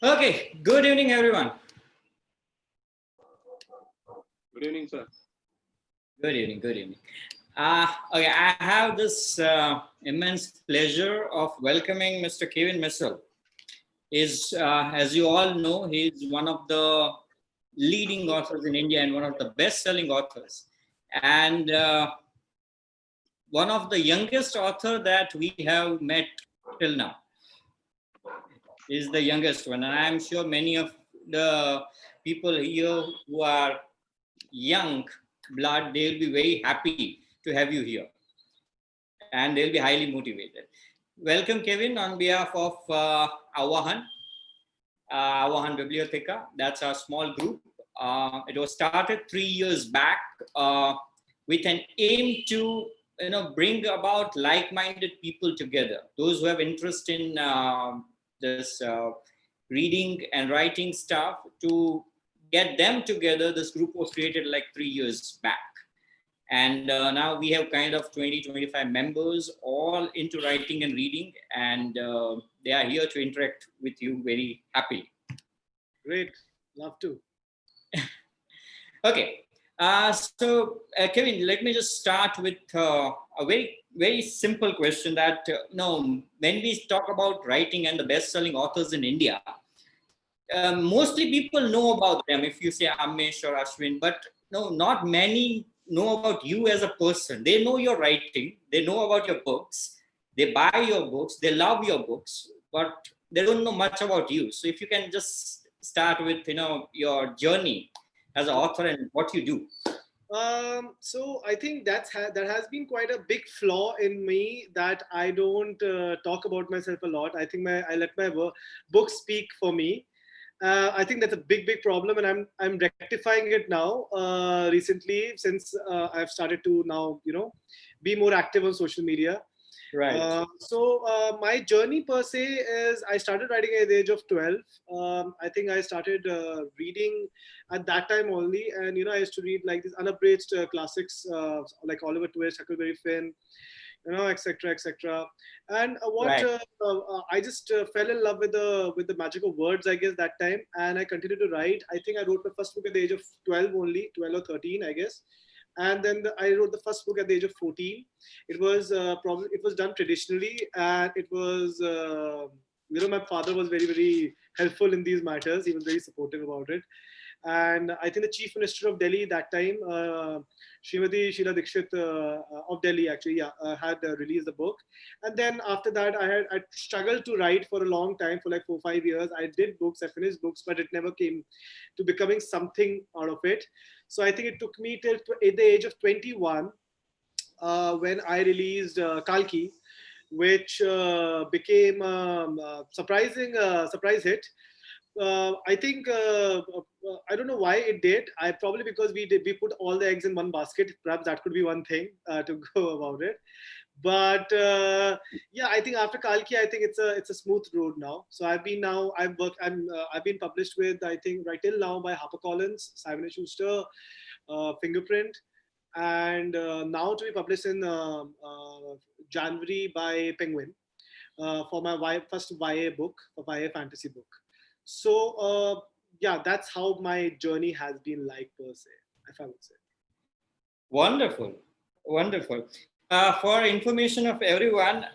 Okay, good evening, everyone. Good evening, sir. Good evening, good evening. Okay, I have this immense pleasure of welcoming Mr. Kevin Missal. As you all know, he's one of the leading authors in India and one of the best-selling authors. And one of the youngest author that we have met till now is the youngest one. And I'm sure many of the people here who are young blood, they'll be very happy to have you here. And they'll be highly motivated. Welcome, Kevin, on behalf of Aavahan, Aavahan Biblotheca. That's our small group. It was started 3 years back with an aim to bring about like-minded people together. Those who have interest in this reading and writing stuff, to get them together. This group was created like 3 years back. And now we have kind of 20-25 members, all into writing and reading, and they are here to interact with you very happily. Great, love to. Okay, so Kevin, let me just start with a very simple question that when we talk about writing and the best-selling authors in India, mostly people know about them if you say Amesh or Ashwin, but no, not many know about you as a person. They know your writing, they know about your books, they buy your books, they love your books, but they don't know much about you. So if you can just start with your journey as an author and what you do. So I think that has been quite a big flaw in me, that I don't talk about myself a lot. I think I let my book speak for me. I think that's a big problem, and I'm rectifying it now. Recently, since I've started to now be more active on social media. Right. So my journey per se is, I started writing at the age of 12. I think I started reading at that time only, and I used to read like these unabridged classics like Oliver Twist, Huckleberry Finn, etc. And Right. I just fell in love with the magic of words, I guess, that time, and I continued to write. I think I wrote my first book at the age of 12 only, 12 or 13, I guess. And then I wrote the first book at the age of 14. It was it was done traditionally, and it was my father was very helpful in these matters. He was very supportive about it. And I think the Chief Minister of Delhi that time, Srimati Sheila Dikshit of Delhi, actually, had released the book. And then after that, I struggled to write for a long time, for like 4-5 years. I did books, I finished books, but it never came to becoming something out of it. So I think it took me till at the age of 21 when I released Kalki, which became surprise hit. I think I don't know why it did. Probably because we put all the eggs in one basket. Perhaps that could be one thing to go about it. But yeah, I think after Kalki, I think it's a smooth road now. So I've been published with, I think right till now, by HarperCollins, Simon & Schuster, Fingerprint, and now to be published in January by Penguin for my first YA book, a YA fantasy book. So yeah, that's how my journey has been like, per se, if I would say. Wonderful. For information of everyone,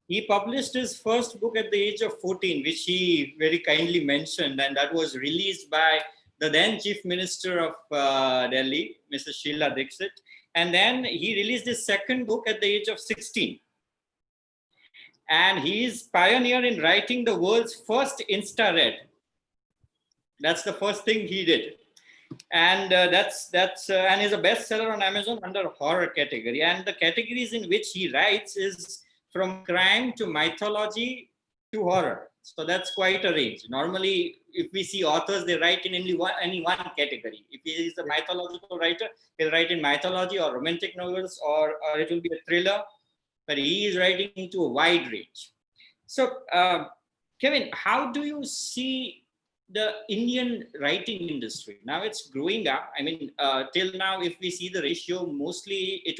he published his first book at the age of 14, which he very kindly mentioned, and that was released by the then Chief Minister of Delhi, Mrs. Sheila Dikshit. And then he released his second book at the age of 16. And he is pioneer in writing the world's first Insta-Red. That's the first thing he did. And that's and is a bestseller on Amazon under horror category. And the categories in which he writes is from crime to mythology to horror. So that's quite a range. Normally, if we see authors, they write in any one category. If he is a mythological writer, he'll write in mythology or romantic novels, or it will be a thriller. But he is writing into a wide range. So, Kevin, how do you see the Indian writing industry? Now it's growing up. I mean, till now, if we see the ratio, mostly it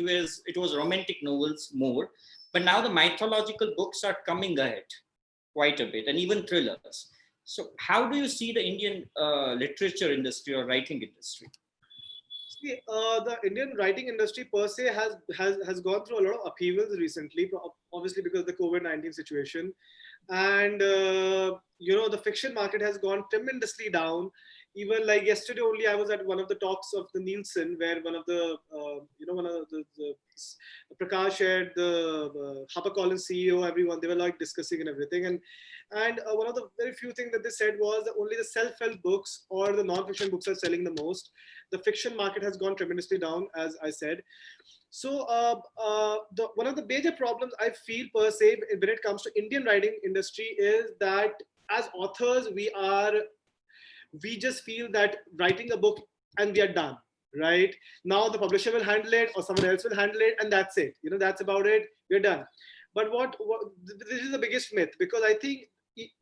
was romantic novels more, but now the mythological books are coming ahead quite a bit, and even thrillers. So how do you see the Indian literature industry or writing industry? See, the Indian writing industry per se has gone through a lot of upheavals recently, obviously because of the COVID-19 situation, and the fiction market has gone tremendously down. Even like yesterday only, I was at one of the talks of the Nielsen, where one of the one of the Prakash shared, the HarperCollins CEO, everyone, they were like discussing and everything, and one of the very few things that they said was that only the self-help books or the non-fiction books are selling the most. The fiction market has gone tremendously down, as I said. So one of the major problems I feel per se when it comes to Indian writing industry is that as authors we just feel that writing a book and we are done. Right now, the publisher will handle it or someone else will handle it, and that's it. That's about it. We're done. But what this is the biggest myth, because I think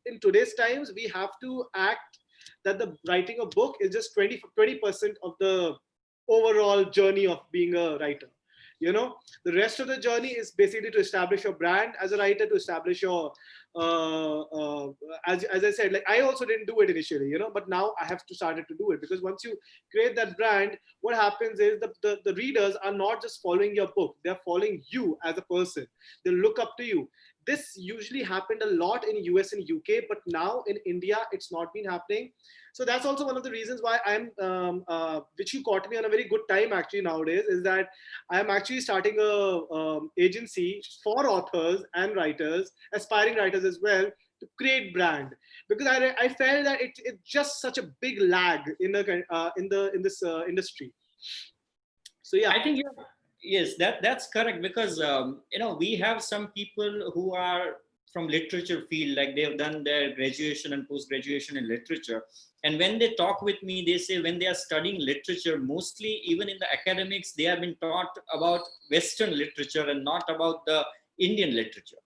in today's times we have to act that the writing a book is just 20% of the overall journey of being a writer. The rest of the journey is basically to establish your brand as a writer, to establish your as I said, like I also didn't do it initially, but now I have to started to do it, because once you create that brand, what happens is the readers are not just following your book, they're following you as a person. They look up to you. This usually happened a lot in US and UK, but now in India it's not been happening. So that's also one of the reasons why I'm which you caught me on a very good time actually nowadays, is that I'm actually starting a agency for authors and writers, aspiring writers as well, to create brand, because I felt that it's just such a big lag in this industry. So yeah, I think yes, that's correct, because we have some people who are from literature field, like they've done their graduation and post graduation in literature, and when they talk with me, they say when they are studying literature, mostly even in the academics, they have been taught about Western literature and not about the Indian literature.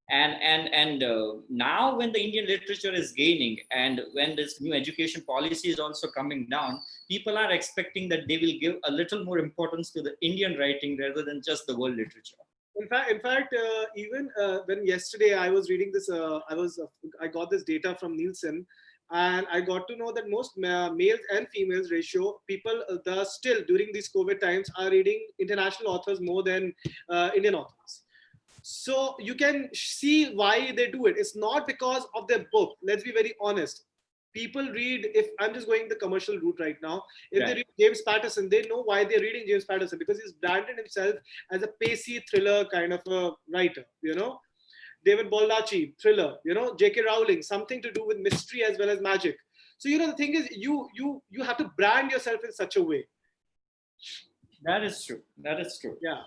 And now when the Indian literature is gaining, and when this new education policy is also coming down, people are expecting that they will give a little more importance to the Indian writing rather than just the world literature. In fact, even when yesterday I was reading this, I got this data from Nielsen, and I got to know that most males and females ratio, people still during these COVID times are reading international authors more than Indian authors. So you can see why they do it. It's not because of their book. Let's be very honest. People read, if I'm just going the commercial route right now, if they read James Patterson, they know why they're reading James Patterson, because he's branded himself as a pacey thriller kind of a writer, David Baldacci, thriller, J.K. Rowling, something to do with mystery as well as magic. So, the thing is, you have to brand yourself in such a way. That is true. That is true. Yeah.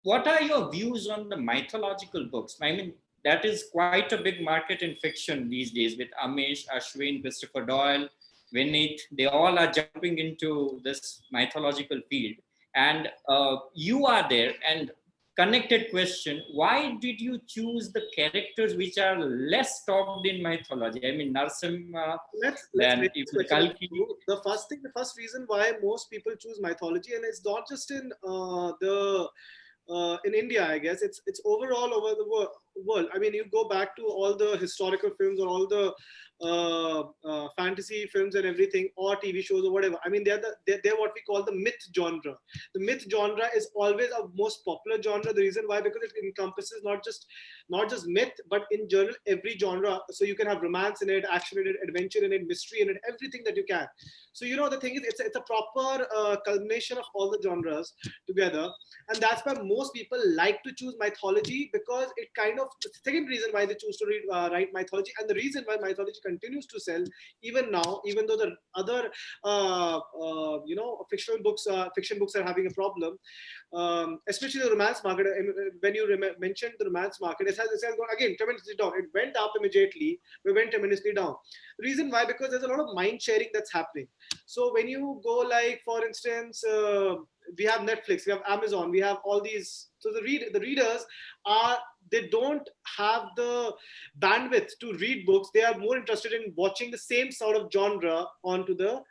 What are your views on the mythological books? I mean, that is quite a big market in fiction these days, with Amish, Ashwin, Christopher Doyle, Vineet. They all are jumping into this mythological field. And you are there. And connected question, why did you choose the characters which are less talked in mythology? I mean, Narsimha, let's then Kalki. The first reason why most people choose mythology, and it's not just in in India, I guess it's overall over the world. I mean, you go back to all the historical films or all the fantasy films and everything, or TV shows or whatever. I mean, they're what we call the myth genre. The myth genre is always a most popular genre. The reason why, because it encompasses not just myth, but in general every genre. So you can have romance in it, action in it, adventure in it, mystery in it, everything that you can. So the thing is, it's a proper culmination of all the genres together, and that's why most people like to choose mythology, because it kind of, the second reason why they choose to write mythology, and the reason why mythology continues to sell even now, even though the other fiction books are having a problem, especially the romance market. When you mentioned the romance market, it has gone again tremendously down. It went up immediately, but went tremendously down. The reason why, because there's a lot of mind sharing that's happening. So when you go, like for instance, we have Netflix, we have Amazon, we have all these. So the readers they don't have the bandwidth to read books. They are more interested in watching the same sort of genre onto the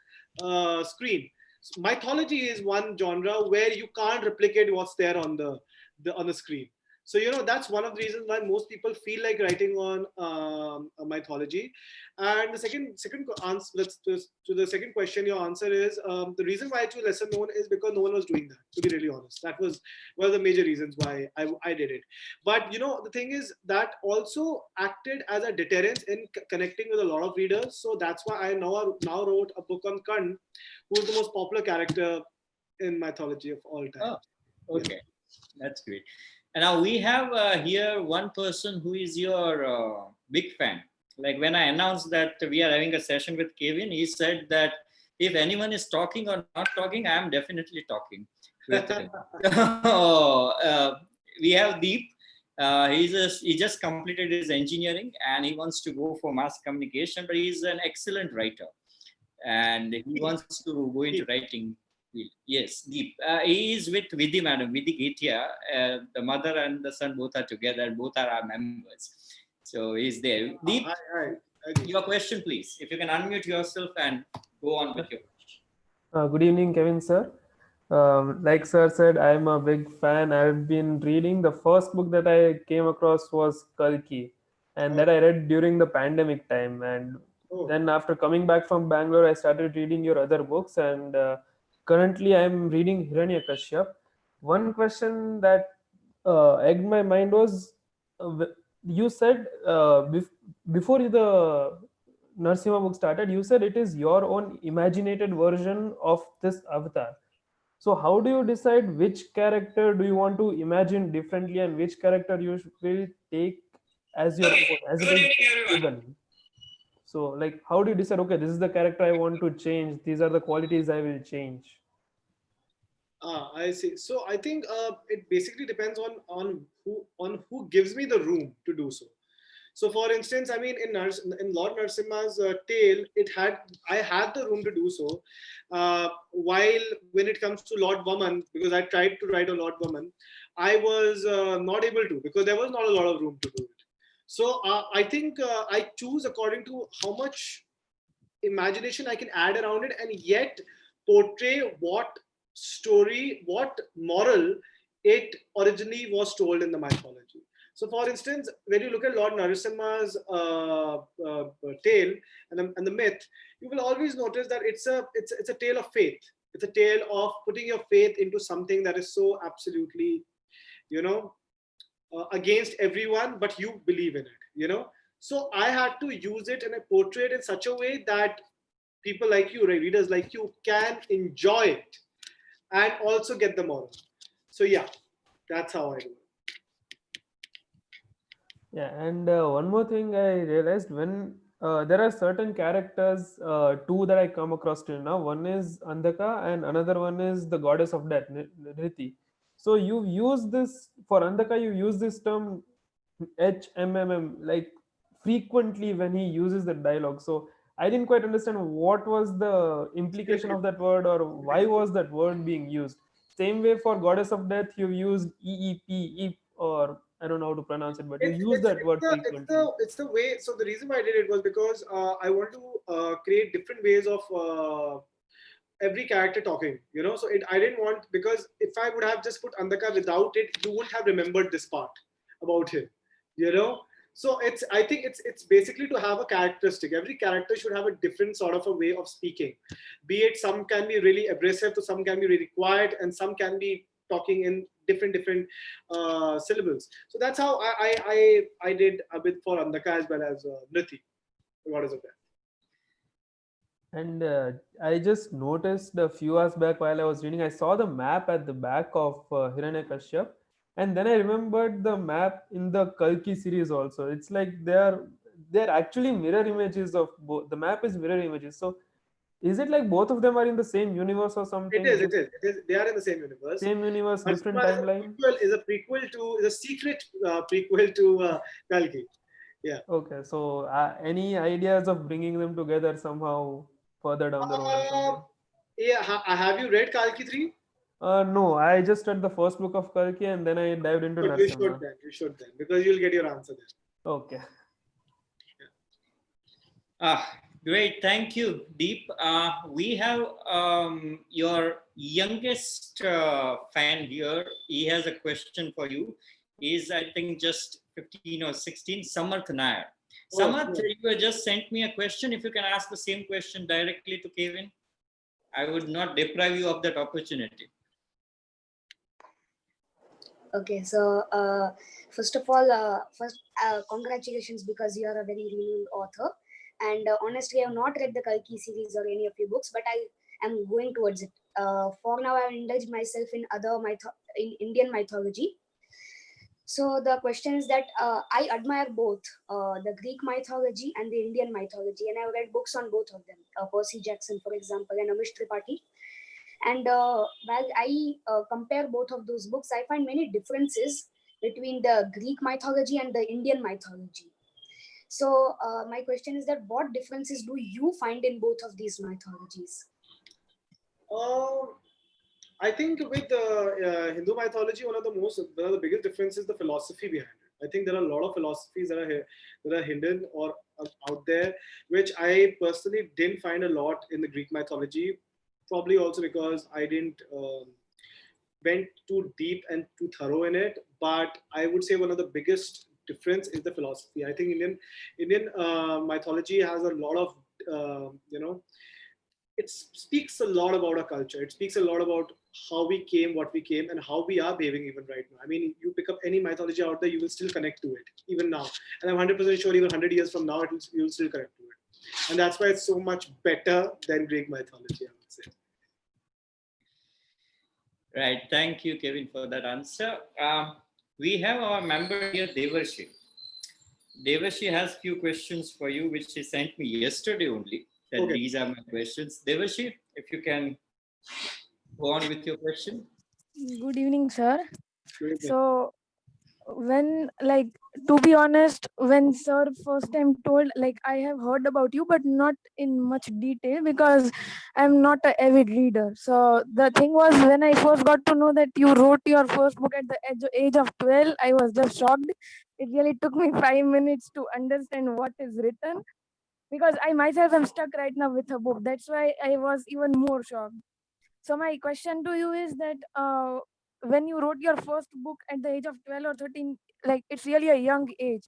screen. So mythology is one genre where you can't replicate what's there on the screen. So, that's one of the reasons why most people feel like writing on a mythology. And the second answer, to the second question, your answer is, the reason why it was lesser known is because no one was doing that, to be really honest. That was one of the major reasons why I did it. But, the thing is that also acted as a deterrence in connecting with a lot of readers. So that's why I now wrote a book on Karn, who is the most popular character in mythology of all time. Oh, okay. That's great. And now we have here one person who is your big fan. Like when I announced that we are having a session with Kevin, he said that if anyone is talking or not talking, I am definitely talking with him. We have Deep. He just completed his engineering and he wants to go for mass communication, but he's an excellent writer and he wants to go into writing. Yes, Deep. He is with Vidhi Madam, Vidhi Getia. The mother and the son both are together, and both are our members. So he's there. Deep, Hi. your question, please. If you can unmute yourself and go on with your question. Good evening, Kevin sir. Like sir said, I'm a big fan. I've been reading. The first book that I came across was Kalki, and that I read during the pandemic time. And then after coming back from Bangalore, I started reading your other books, and currently I'm reading Hiranyakashyap. One question that egged my mind was, you said before the Narsimha book started, you said it is your own imaginated version of this avatar. So how do you decide which character do you want to imagine differently and which character you will take as your own, as it is given? So like, how do you decide, okay, this is the character I want to change, these are the qualities I will change? I see. So I think it basically depends on who gives me the room to do so. So, for instance, I mean, in Lord Narsimha's tale, I had the room to do so. While when it comes to Lord Vaman, because I tried to write a Lord Vaman, I was not able to because there was not a lot of room to do it. So I think I choose according to how much imagination I can add around it, and yet portray what story, what moral it originally was told in the mythology. So, for instance, when you look at Lord Narasimha's tale and the myth, you will always notice that it's a tale of faith. It's a tale of putting your faith into something that is so absolutely, against everyone, but you believe in it. So I had to use it and I portray it in such a way that people like you, right, readers like you, can enjoy it and also get the moral. So yeah, that's how I do it. Yeah, and one more thing I realized, when there are certain characters, two that I come across till now. One is Andhaka and another one is the goddess of death, Nriti. So you use this, for Andhaka, you use this term HMMM like frequently when he uses the dialogue. So I didn't quite understand what was the implication of that word, or why was that word being used. Same way for goddess of death, you used EEP, or I don't know how to pronounce it, but you use that word frequently. It's the way. So the reason why I did it was because I want to create different ways of every character talking. So I didn't want, because if I would have just put Andhaka without it, you wouldn't have remembered this part about him. So I think it's basically to have a characteristic. Every character should have a different sort of a way of speaking. Be it some can be really abrasive, to some can be really quiet, and some can be talking in different syllables. So that's how I did a bit for Andhaka as well as Nriti, the goddess of death. And I just noticed a few hours back while I was reading, I saw the map at the back of Hiranyakashyap, and then I remembered the map in the Kalki series also. It's like they're actually mirror images of both. The map is mirror images. So is it like both of them are in the same universe or something? It is. They are in the same universe. Same universe, different timeline. Is a secret prequel to Kalki. Yeah. Okay, so any ideas of bringing them together somehow further down the road or something? Yeah. Have you read Kalki 3? No, I just read the first book of Kalki and then I dived into Narsimha. You should then, because you'll get your answer there. Okay. Great, thank you, Deep. We have your youngest fan here. He has a question for you. He's, I think, just 15 or 16, Samarth Nair. Oh, Samarth, cool. you have just sent me a question. If you can ask the same question directly to Kevin, I would not deprive you of that opportunity. Okay, so first of all, congratulations, because you are a very renowned author. And honestly, I have not read the Kalki series or any of your books, but I am going towards it. For now, I have indulged myself in in Indian mythology. So the question is that I admire both the Greek mythology and the Indian mythology, and I've read books on both of them. Percy Jackson, for example, and Amish Tripathi. And while I compare both of those books, I find many differences between the Greek mythology and the Indian mythology. So my question is that what differences do you find in both of these mythologies? I think with Hindu mythology, one of the biggest differences is the philosophy behind it. I think there are a lot of philosophies that are hidden or out there, which I personally didn't find a lot in the Greek mythology. Probably also because I didn't went too deep and too thorough in it. But I would say one of the biggest difference is the philosophy. I think Indian mythology has a lot of it speaks a lot about our culture. It speaks a lot about how we came, what we came, and how we are behaving even right now. I mean, you pick up any mythology out there, you will still connect to it even now. And I'm 100% sure even 100 years from now, you will still connect to it. And that's why it's so much better than Greek mythology, I would say. Right. Thank you, Kevin, for that answer. We have our member here, Devarshi. Devarshi has few questions for you, which she sent me yesterday only. That Okay. These are my questions. Devarshi, if you can go on with your question. Good evening, sir. Great. So, when, like, to be honest, when sir first time told, like, I have heard about you, but not in much detail because I'm not an avid reader. So, the thing was, when I first got to know that you wrote your first book at the age of 12, I was just shocked. It really took me 5 minutes to understand what is written, because I myself am stuck right now with a book. That's why I was even more shocked. So my question to you is that when you wrote your first book at the age of 12 or 13, like, it's really a young age.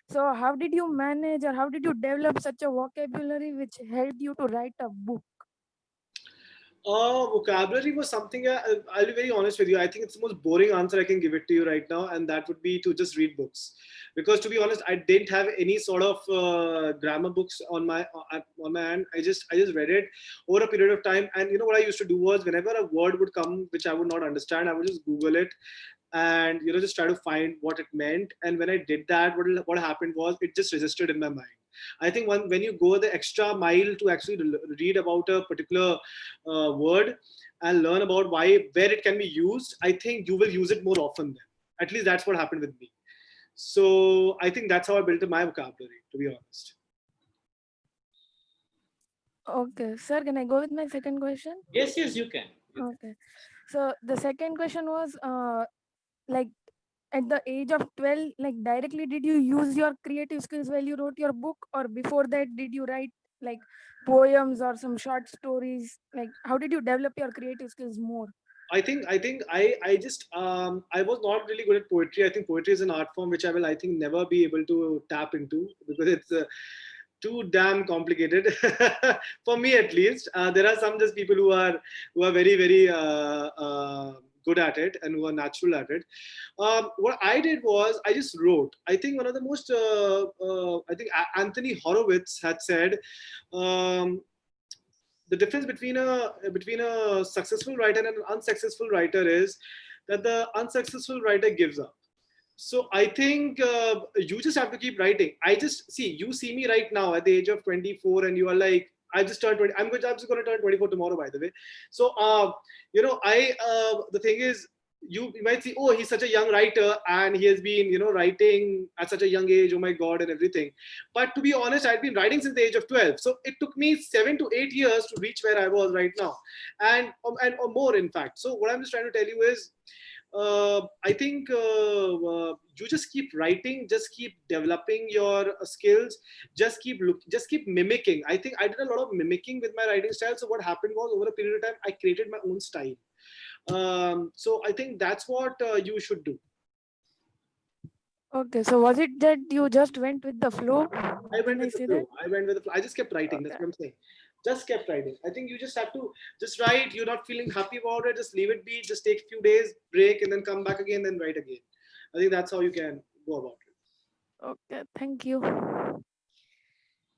So how did you manage, or how did you develop such a vocabulary which helped you to write a book? Vocabulary was something, I'll be very honest with you. I think it's the most boring answer I can give it to you right now, and that would be to just read books. Because to be honest, I didn't have any sort of grammar books on my hand. I just read it over a period of time. And you know what I used to do was, whenever a word would come which I would not understand, I would just Google it and just try to find what it meant. And when I did that, what happened was, it just registered in my mind. I think when you go the extra mile to actually read about a particular word and learn about where it can be used, I think you will use it more often then. At least that's what happened with me. So I think that's how I built my vocabulary, to be honest. Okay, sir, can I go with my second question? Yes, you can. Okay. So the second question was, like, at the age of 12, like, directly did you use your creative skills while you wrote your book, or before that did you write like poems or some short stories? Like, how did you develop your creative skills more? I just I was not really good at poetry. I think poetry is an art form which I think never be able to tap into, because it's too damn complicated for me, at least. There are some just people who are very good at it and who are natural at it. What I did was, I just wrote. I think one of the most I think Anthony Horowitz had said, the difference between a successful writer and an unsuccessful writer is that the unsuccessful writer gives up. So I think you just have to keep writing. I just you see me right now at the age of 24, and you are like, I just turned 20. I'm just going to turn 24 tomorrow, by the way. So the thing is, you might see, oh, he's such a young writer and he has been writing at such a young age, oh my god, and everything. But to be honest, I've been writing since the age of 12, so it took me 7 to 8 years to reach where I was right now, and or more, in fact. So what I'm just trying to tell you is, I think you just keep writing, just keep developing your skills, just keep mimicking. I think I did a lot of mimicking with my writing style. So what happened was, over a period of time, I created my own style. So I think that's what you should do. Okay, so was it that you just went with the flow? I went Can I with the say flow. that? I went with the flow. I just kept writing. That's Okay. what I'm saying. Just kept writing. I think you just have to just write. You're not feeling happy about it. Just leave it be. Just take a few days, break, and then come back again, then write again. I think that's how you can go about it. Okay, thank you.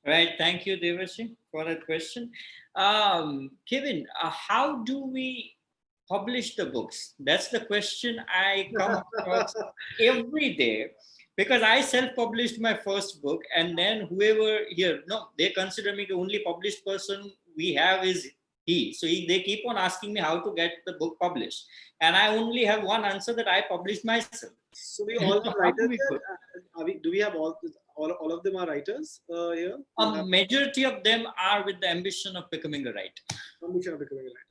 Right. Thank you, Devashi, for that question. Kevin, how do we publish the books? That's the question I come across every day, because I self-published my first book, and then whoever here, no, they consider me the only published person we have is he. So they keep on asking me how to get the book published, and I only have one answer, that I published myself. So we all have How do writers we here. put? Do we have all of them are writers here? Who A have majority of them are with the ambition of becoming a writer. ambition of becoming a writer.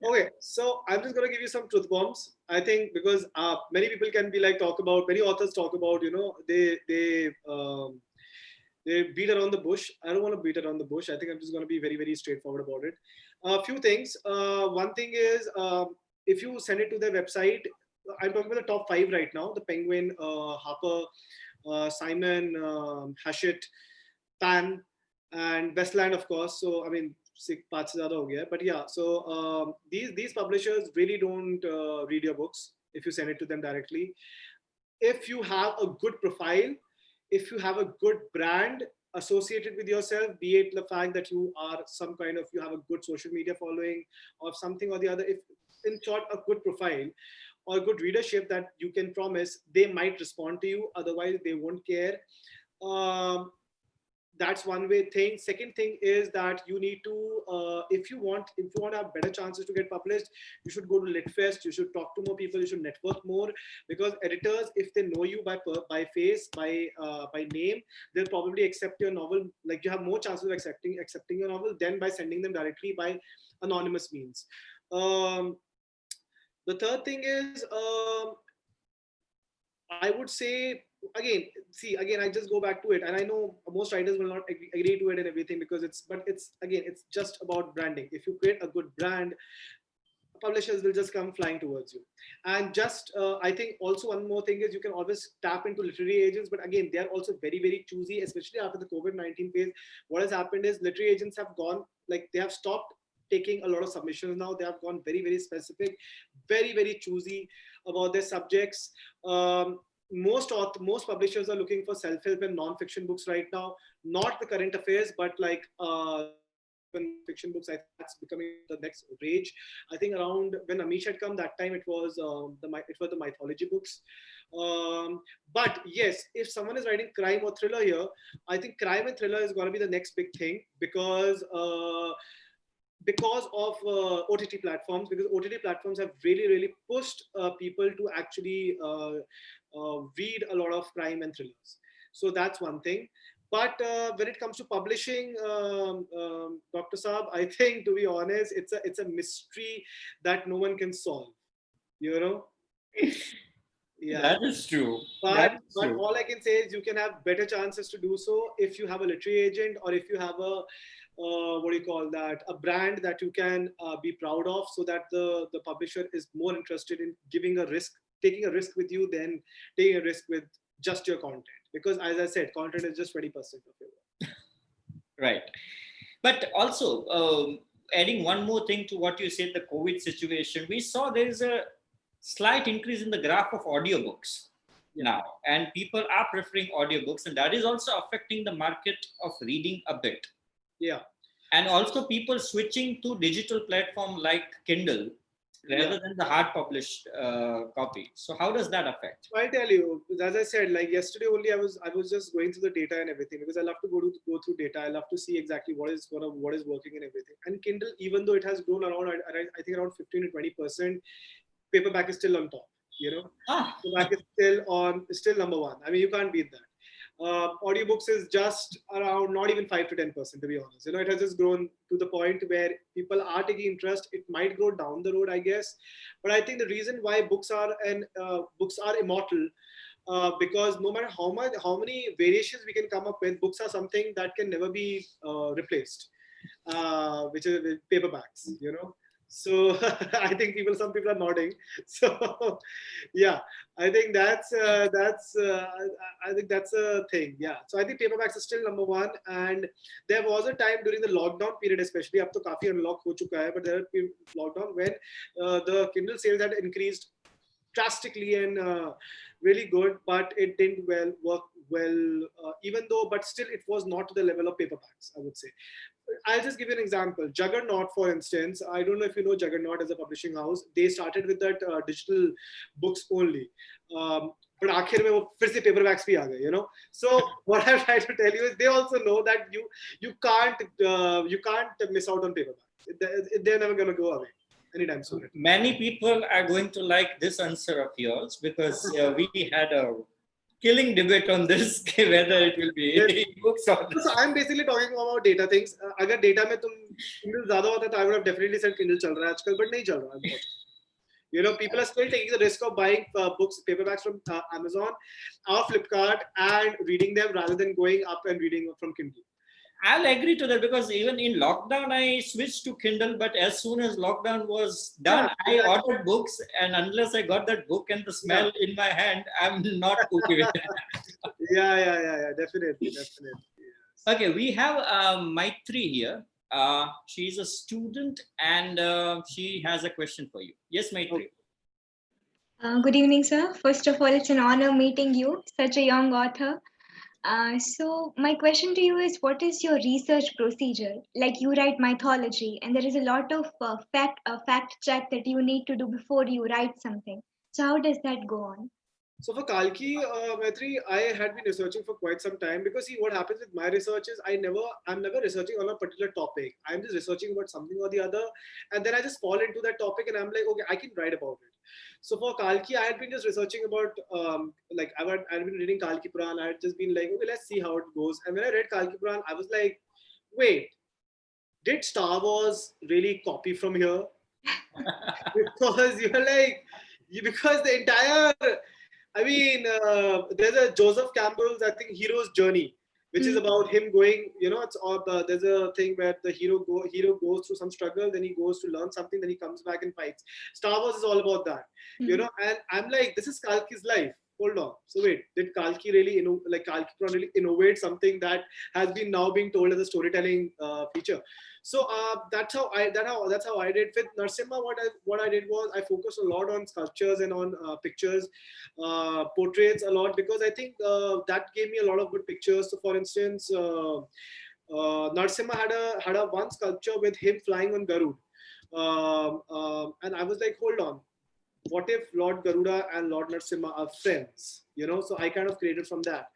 Okay, so I'm just gonna give you some truth bombs. I think because many people can be like many authors talk about, they beat around the bush. I don't want to beat around the bush. I think I'm just gonna be very very straightforward about it. A few things. One thing is if you send it to their website, I'm talking about the top 5 right now: the Penguin, Harper, Simon, Hachette, Pan, and Westland, of course. So I mean, parts zyada ho gaya. But yeah, so these publishers really don't read your books if you send it to them directly. If you have a good profile, if you have a good brand associated with yourself, be it the fact that you are you have a good social media following or something or the other, if in short, a good profile or good readership that you can promise, they might respond to you. Otherwise, they won't care. Um, that's one way thing. Second thing is that you need to if you want to have better chances to get published, you should go to Litfest, you should talk to more people, you should network more, because editors, if they know you by face, by name, they'll probably accept your novel. Like, you have more chances of accepting your novel than by sending them directly by anonymous means. um, the third thing is, I would say, again, see, again, I just go back to it, and I know most writers will not agree to it and everything, because it's again, it's just about branding. If you create a good brand, publishers will just come flying towards you. And just I think also one more thing is, you can always tap into literary agents, but again, they are also very very choosy, especially after the COVID-19 phase. What has happened is, literary agents have gone, like, they have stopped taking a lot of submissions now. They have gone very very specific, very very choosy about their subjects. Most publishers are looking for self-help and non-fiction books right now, not the current affairs, but like fiction books. I think that's becoming the next rage. I think around when Amish had come, that time it was the mythology books. But yes, if someone is writing crime or thriller here, I think crime and thriller is going to be the next big thing, because of OTT platforms, because OTT platforms have really, really pushed people to actually read a lot of crime and thrillers. So that's one thing. But when it comes to publishing, Dr. Saab, I think, to be honest, it's a mystery that no one can solve. You know? Yeah. That is true. But That is but true. all I can say is, you can have better chances to do so if you have a literary agent, or if you have a what do you call that, a brand that you can be proud of, so that the publisher is more interested in taking a risk with you, than taking a risk with just your content. Because, as I said, content is just 20% of your work. Right. But also, adding one more thing to what you said, the COVID situation, we saw there is a slight increase in the graph of audiobooks now, and people are preferring audiobooks, and that is also affecting the market of reading a bit. Yeah. And also people switching to digital platform like Kindle rather than the hard published copy. So how does that affect? So I'll tell you, as I said, like yesterday only, I was just going through the data and everything, because I love to go through data. I love to see exactly what is working and everything. And Kindle, even though it has grown around, I think around 15 to 20%, paperback is still on top. You know, paperback is still number one. I mean, you can't beat that. Audiobooks is just around not even 5 to 10%, to be honest. You know, it has just grown to the point where people are taking interest. It might grow down the road, I guess, but I think the reason why books are immortal, because no matter how many variations we can come up with, books are something that can never be replaced, which is with paperbacks. You know, So I think some people are nodding. So yeah, I think I think that's a thing. Yeah. So I think paperbacks are still number one. And there was a time during the lockdown period, especially up to काफी unlock हो चुका है, but there was lockdown when the Kindle sales had increased drastically and really good, but it didn't work well, even though, but still it was not to the level of paperbacks, I would say. I'll just give you an example. Juggernaut, for instance, I don't know if you know Juggernaut as a publishing house. They started with that digital books only. But आखिर में वो फिर से paperbacks भी आ गए, you know. So what I'm trying to tell you is they also know that you can't miss out on paperbacks. They're never gonna go away anytime soon. Many people are going to like this answer of yours because we had a killing debate on this whether it will be books or not. So I'm basically talking about data things. अगर data में तुम Kindle ज़्यादा होता तो I would have definitely said Kindle चल रहा है आजकल, but नहीं चल रहा है. You know, people are still taking the risk of buying books, paperbacks from Amazon or Flipkart and reading them rather than going up and reading from Kindle. I'll agree to that because even in lockdown, I switched to Kindle, but as soon as lockdown was done, I ordered books, and unless I got that book and the smell in my hand, I'm not okay with it. Yeah, definitely. Yes. Okay, we have Maitri here. She's a student and she has a question for you. Yes, Maitri. Good evening, sir. First of all, it's an honor meeting you, such a young author. So my question to you is, what is your research procedure? Like, you write mythology, and there is a lot of fact check that you need to do before you write something. So how does that go on? So for Kalki, Maitri, I had been researching for quite some time because see what happens with my research is I'm never researching on a particular topic. I'm just researching about something or the other, and then I just fall into that topic and I'm like, okay, I can write about it. So for Kalki, I had been just researching about like I'd been reading Kalki Puran. I had just been like, okay, let's see how it goes. And when I read Kalki Puran, I was like, wait, did Star Wars really copy from here? Because you're like, because the entire I mean, there's a Joseph Campbell's, I think, hero's journey, which is about him going, you know, it's all there's a thing where the hero goes through some struggle, then he goes to learn something, then he comes back and fights. Star Wars is all about that, you know, and I'm like, this is Kalki's life. Hold on. So wait, did Kalki really, Kalki Puran really innovate something that has been now being told as a storytelling feature? So that's how I did. With Narsimha, what I did was I focused a lot on sculptures and on pictures, portraits a lot, because I think that gave me a lot of good pictures. So for instance, Narsimha had a one sculpture with him flying on Garud, and I was like, hold on. What if Lord Garuda and Lord Narsimha are friends? You know, so I kind of created from that.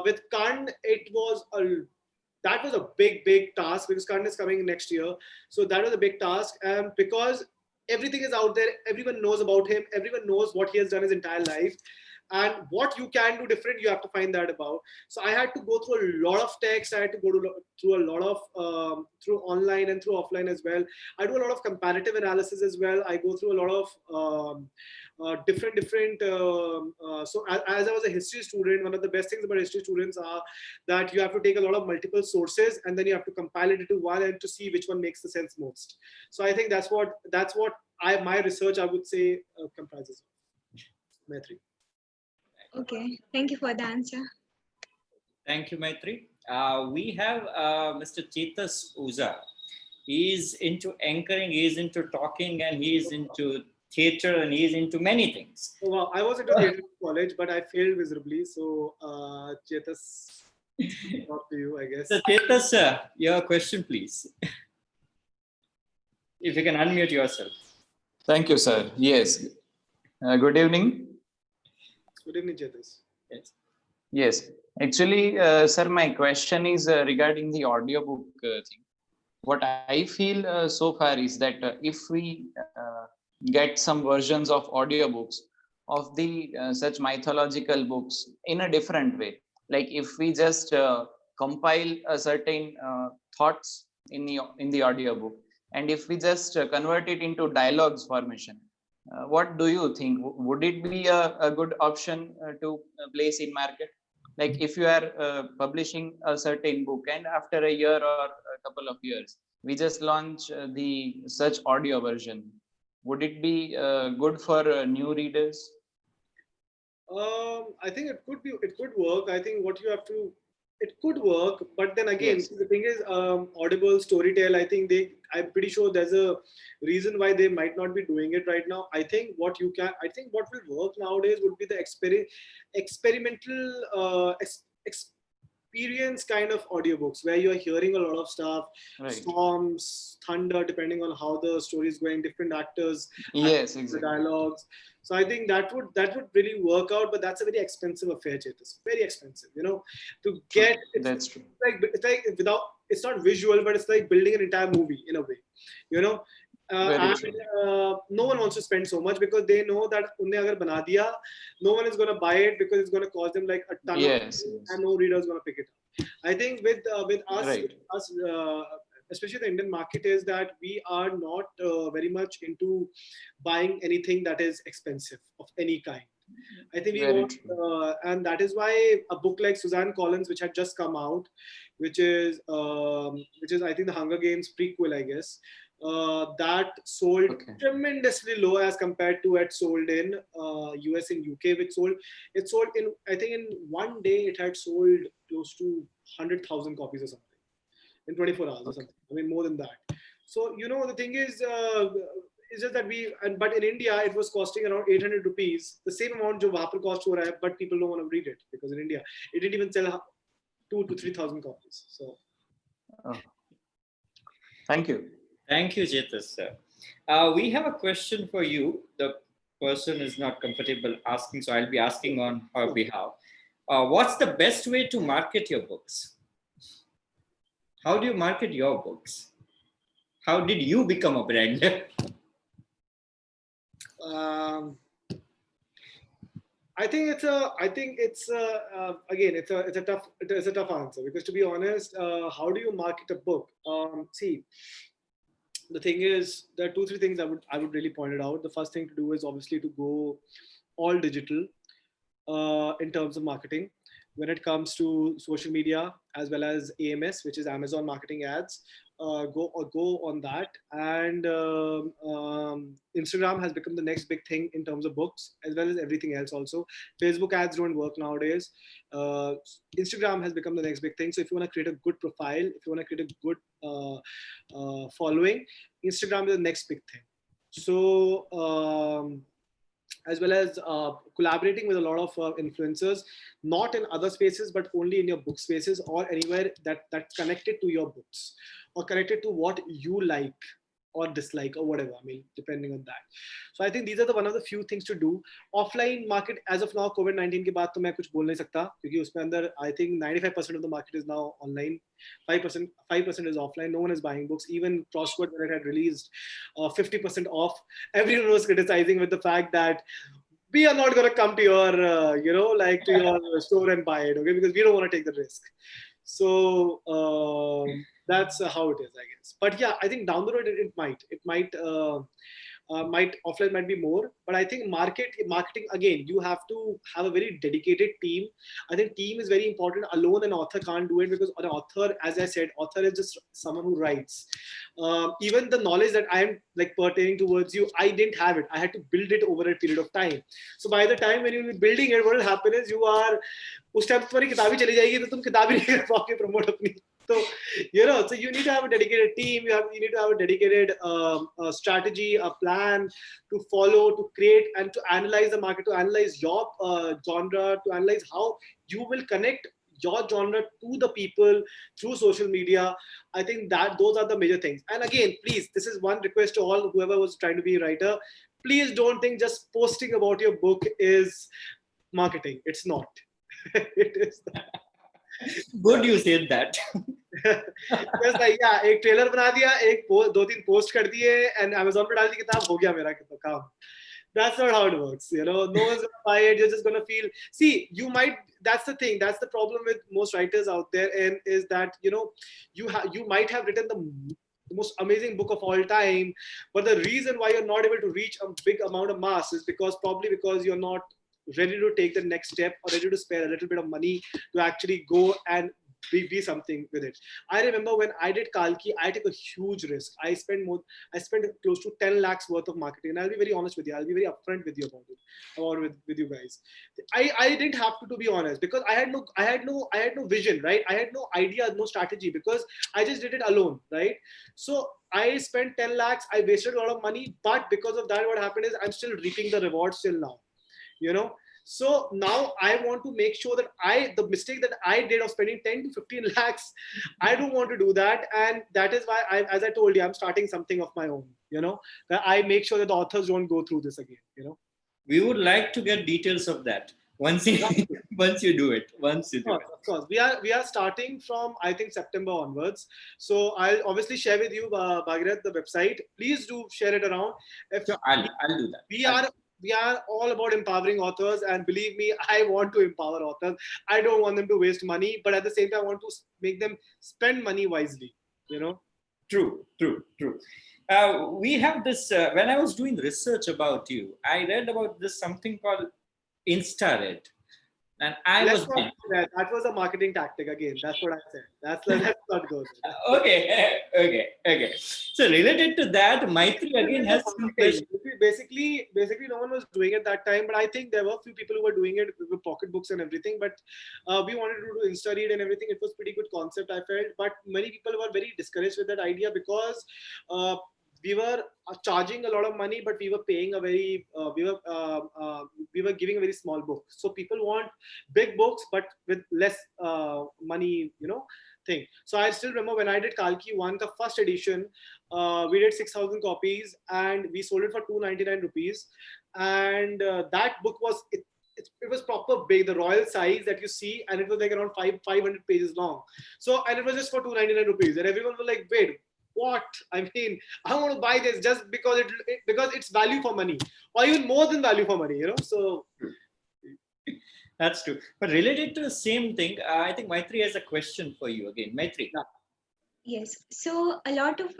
With Karn, that was a big task because Karn is coming next year. So that was a big task, and because everything is out there, everyone knows about him, everyone knows what he has done his entire life, and what you can do different, you have to find that about. So I had to go through a lot of text. I had to go through a lot of through online and through offline as well. I do a lot of comparative analysis as well. I go through a lot of different. So as I was a history student, one of the best things about history students are that you have to take a lot of multiple sources and then you have to compile it into one and to see which one makes the sense most. So I think that's what my research, I would say, comprises of. Maitri. Okay, thank you for the answer. Thank you, Maitri. We have Mr. Chetas Uza. He is into anchoring, he is into talking, and he is into theatre, and he is into many things. Oh, wow. I was into theatre in college, but I failed miserably. So, Chetas, talk to you, I guess. So, Chetas, sir, your question, please. If you can unmute yourself. Thank you, sir. Yes. Good evening. Good evening, Jadeja. Yes. Yes. Actually, sir, my question is regarding the audiobook thing. What I feel so far is that if we get some versions of audiobooks of the such mythological books in a different way, like if we just compile a certain thoughts in the audiobook, and if we just convert it into dialogues formation, what do you think? Would it be a good option to place in market? Like if you are publishing a certain book and after a year or a couple of years, we just launch the such audio version. Would it be good for new readers? I think it could work. I think what you have to, it could work, but then again, Yes. the thing is, Audible, Storytel, I'm pretty sure there's a reason why they might not be doing it right now. I think what will work nowadays would be the experimental, experience kind of audiobooks where you're hearing a lot of stuff, Right. storms, thunder, depending on how the story is going, different actors, Yes, the exactly. dialogues. So I think that would really work out, but that's a very expensive affair, Chetas. Very expensive, to get. That's true. It's like without. It's not visual, but it's like building an entire movie in a way, you know. Very true. No one wants to spend so much because they know that unne agar bana diya, no one is going to buy it because it's going to cost them like a ton Yes, of money, yes. and no reader is going to pick it up. I think with us, Right. especially the Indian market, is that we are not very much into buying anything that is expensive of any kind. I think we Very want, true. and that is why a book like Suzanne Collins, which had just come out, which is I think the Hunger Games prequel, I guess, that sold Okay. tremendously low as compared to it sold in US and UK, which it sold in, I think in one day it had sold close to 100,000 copies or something in 24 hours or something. I mean, more than that. So, the thing is, it's just that but in India, it was costing around 800 rupees, the same amount jo wahan par cost ho raha hai, but people don't want to read it because in India, it didn't even sell 2,000 to 3,000 copies. So, Thank you. Thank you, Chetas, sir. We have a question for you. The person is not comfortable asking, so I'll be asking on her behalf. What's the best way to market your books? How do you market your books? How did you become a brand? I think it's again, it's a tough answer because, to be honest, how do you market a book? See, the thing is, there are 2-3 things I would really point it out. The first thing to do is obviously to go all digital in terms of marketing. When it comes to social media as well as AMS, which is Amazon Marketing Ads, go on that. And Instagram has become the next big thing in terms of books as well as everything else. Also, Facebook ads don't work nowadays. Instagram has become the next big thing. So if you want to create a good profile, if you want to create a good following, Instagram is the next big thing. So as well as collaborating with a lot of influencers, not in other spaces, but only in your book spaces or anywhere that's connected to your books or connected to what you like or dislike or whatever. I mean, depending on that. So I think these are one of the few things to do. Offline market, as of now, COVID-19 के बाद तो मैं कुछ बोल नहीं सकता क्योंकि उसमें अंदर I think 95% of the market is now online. 5% is offline. No one is buying books. Even Crossword, when it had released 50% off, everyone was criticizing with the fact that we are not going to come to your, to your store and buy it, okay? Because we don't want to take the risk. So that's how it is, I guess. But yeah, I think down the road it might offline might be more, but I think marketing again, you have to have a very dedicated team. I think team is very important. Alone an author can't do it because an author, as I said, author is just someone who writes. Even the knowledge that I am like pertaining towards you, I didn't have it. I had to build it over a period of time. So by the time when you'll be building it, what will happen is you are उस time तुम्हारी किताबी चली जाएगी तो तुम किताबी नहीं कर पाओगे प्रमोट अपनी. So, so you need to have a dedicated team. You need to have a dedicated strategy, a plan to follow, to create, and to analyze the market, to analyze your genre, to analyze how you will connect your genre to the people through social media. I think that those are the major things. And again, please, this is one request to all whoever was trying to be a writer. Please don't think just posting about your book is marketing. It's not. It is that. Good you said that. Just like, yeah, एक trailer बना दिया, एक 2-3 post कर दिए, and Amazon पे डाल दी किताब, हो गया मेरा काम. That's not how it works, No one's gonna buy it. You're just gonna feel. See, that's the thing. That's the problem with most writers out there, and is that you might have written the most amazing book of all time, but the reason why you're not able to reach a big amount of mass is probably because you're not ready to take the next step or ready to spare a little bit of money to actually go and be something with it. I remember when I did Kalki, I took a huge risk. I spent close to 10 lakhs worth of marketing. And I'll be very honest with you. I'll be very upfront with you about it, or with you guys. I didn't have to be honest, because I had no vision, right? I had no idea, no strategy, because I just did it alone, right? So I spent 10 lakhs. I wasted a lot of money, but because of that, what happened is I'm still reaping the rewards till now, you know. So now I want to make sure that the mistake that I did of spending 10 to 15 lakhs, I don't want to do that. And that is why, as I told you, I'm starting something of my own, you know, that I make sure that the authors don't go through this again, you know. We would like to get details of that once you do it. Of course. We are starting from, I think, September onwards. So I'll obviously share with you, Bhagirath, the website. Please do share it around. Sure, I'll do that. We are all about empowering authors, and believe me, I want to empower authors. I don't want them to waste money, but at the same time, I want to make them spend money wisely, you know. True. We have this, when I was doing research about you, I read about this something called InstaRed. And that was a marketing tactic again. That's what I said. Let's not go there. Okay. So related to that, Maitri again has some questions. Basically, no one was doing it that time, but I think there were a few people who were doing it with pocketbooks and everything. But we wanted to do InstaRead and everything. It was pretty good concept, I felt. But many people were very discouraged with that idea, because we were charging a lot of money, but we were paying we were giving a very small book. So people want big books, but with less money, you know, thing. So I still remember when I did Kalki 1, the first edition, we did 6,000 copies, and we sold it for 299 rupees. And that book was, it was proper big, the royal size that you see, and it was like around 500 pages long. So, and it was just for 299 rupees, and everyone was like, wait, what? I mean, I want to buy this just because because it's value for money, or even more than value for money, you know. So that's true. But related to the same thing, I think Maitri has a question for you again. Maitri. Yes. So a lot of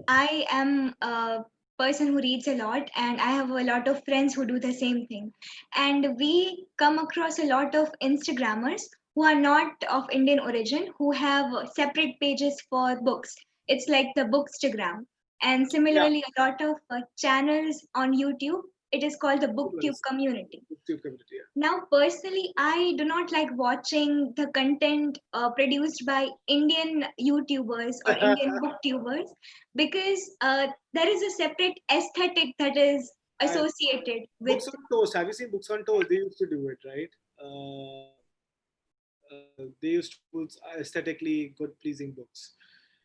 I am a person who reads a lot, and I have a lot of friends who do the same thing. And we come across a lot of Instagrammers who are not of Indian origin, who have separate pages for books. It's like the Bookstagram. And similarly, a lot of channels on YouTube. It is called the BookTube community. Now, personally, I do not like watching the content produced by Indian YouTubers or Indian booktubers, because there is a separate aesthetic that is associated with. Books on Toast. Have you seen Books on Toast? They used to do it, right? They used to do aesthetically good, pleasing books.